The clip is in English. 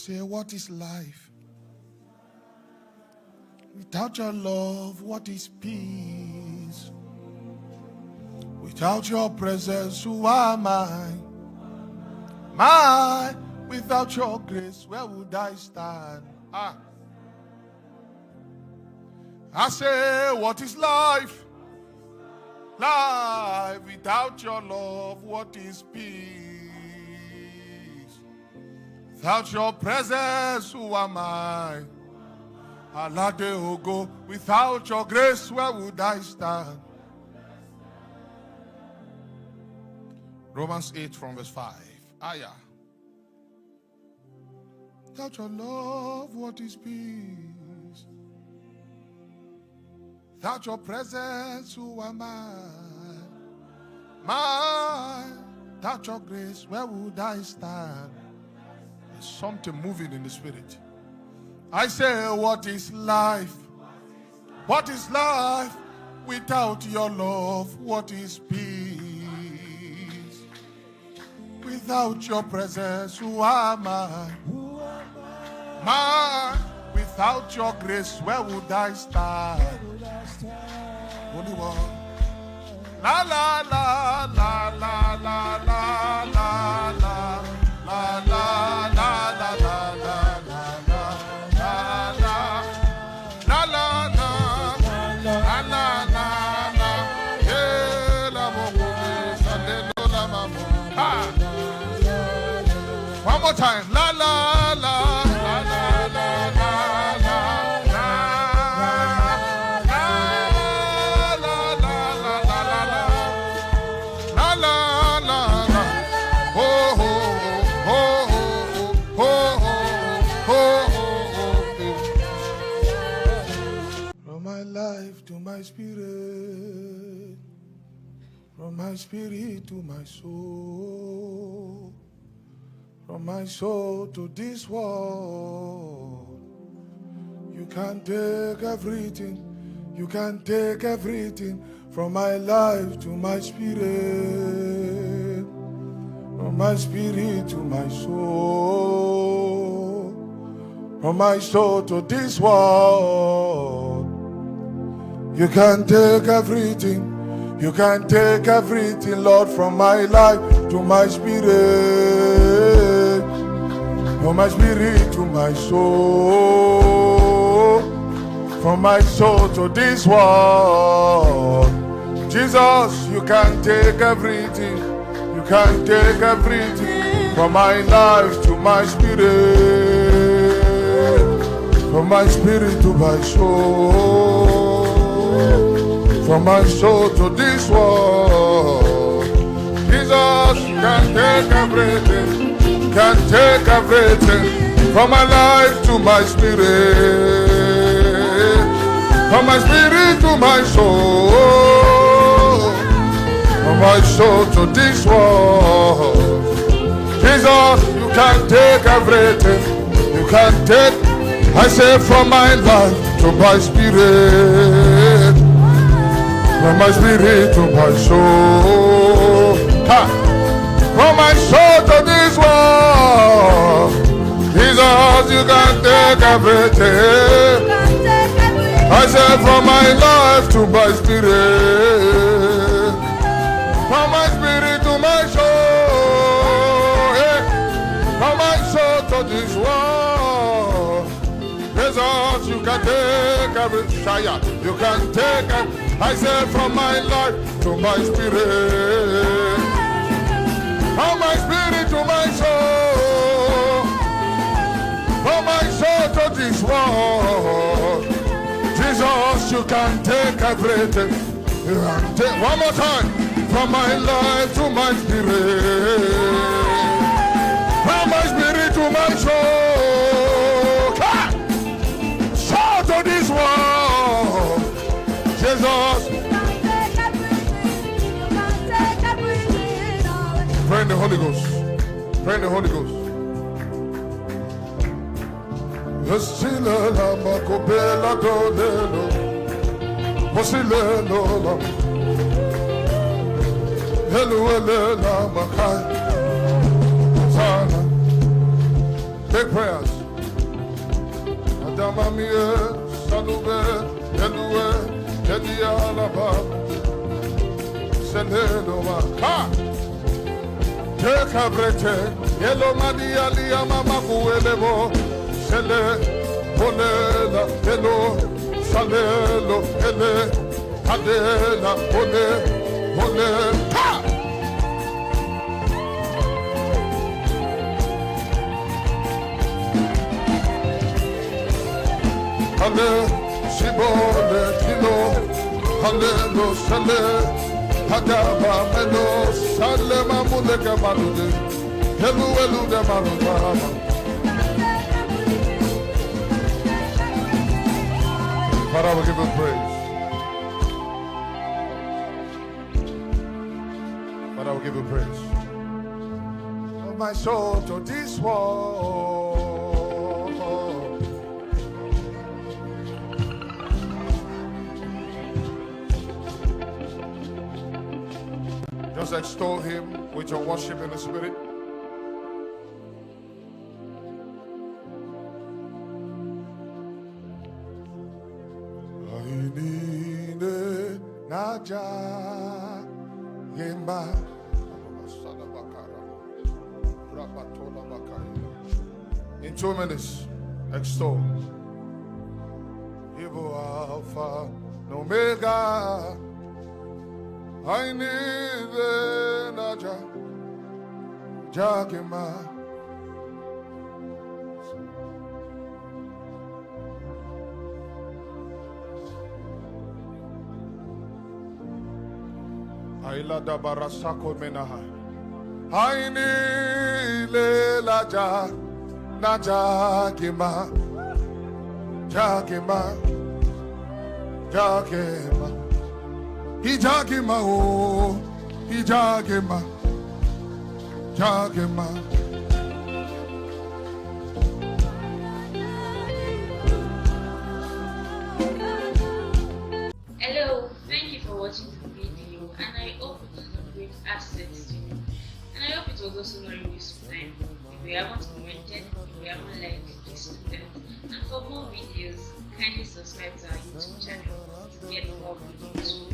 say, what is life? Without your love, what is peace? Without your presence, who am I? Without your grace, where would I stand? I say, what is life? Life without your love, what is peace? Without your presence, who am I? Alade Ogo, without your grace, where would I stand? Romans 8 from verse 5. Aya. Without your love, what is peace? Without your presence, who am I? Without your grace, where would I stand? There's something moving in the spirit. I say, what is life? What is life without your love? What is peace? Without your presence, who am I? Without your grace, where would I stand? Only one. La la la la la la la la la la la la la la. One more time. La la la la la la la la la la la. Oh oh oh oh oh oh. From my life to my spirit, from my spirit to my soul. From my soul to this world, you can take everything, you can take everything. From my life to my spirit, from my spirit to my soul, from my soul to this world, you can take everything, you can take everything, Lord. From my life to my spirit, from my spirit to my soul, from my soul to this world. Jesus, you can take everything, you can take everything. From my life to my spirit, from my spirit to my soul, from my soul to this world. Jesus, you can take everything, can take everything. From my life to my spirit, from my spirit to my soul, from my soul to this world. Jesus, you can take everything, you can take. I say, from my life to my spirit, from my spirit to my soul. From my soul to this world, Jesus, you can take everything. I said, from my life to my spirit, from my spirit to my soul, from my soul to this world, Jesus, you can take everything. You can take it. I said, from my life to my spirit, from my spirit to my soul, from my soul to this world. Jesus, you can take everything. You can take one more time. From my life to my spirit, from my spirit to my soul, soul to this world. Jesus, pray in the Holy Ghost. Pray in the Holy Ghost. Make prayers. Damamie, Salube, Elue, Edialaba, Selenoma, Ha! Tekabrete, Elo Madia Liama Maguelebo, Sele, Polela, Elo, Salelo, Ele, Adela, Ole, Ha! Hale, Shibole, Kilo, Halelo, Sale, Hadaba, Melo, Salema, Muleka, Malude, Helu, de Maluda. Father, we give you praise. Father, we give you praise. Of my soul to this world. Just extol him with your worship in the spirit. In 2 minutes, extol. Ibo Alpha, Omega. I need the Naja Jakima. Aila da barasako menaha. I need the Naja Jakima. Jakima. Hijagima, oh, Hijagima, Jagima. Hello, thank you for watching the video, and I hope it was a great asset to you. And I hope it was also not a waste of time. If you haven't commented, if you haven't liked, please do that. And for more videos, kindly subscribe to our YouTube channel to get more videos.